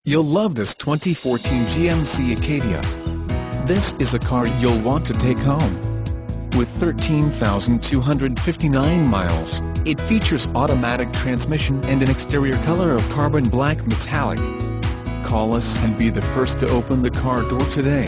You'll love this 2014 GMC Acadia. This is a car you'll want to take home. With 13,259 miles, it features automatic transmission and an exterior color of carbon black metallic. Call us and be the first to open the car door today.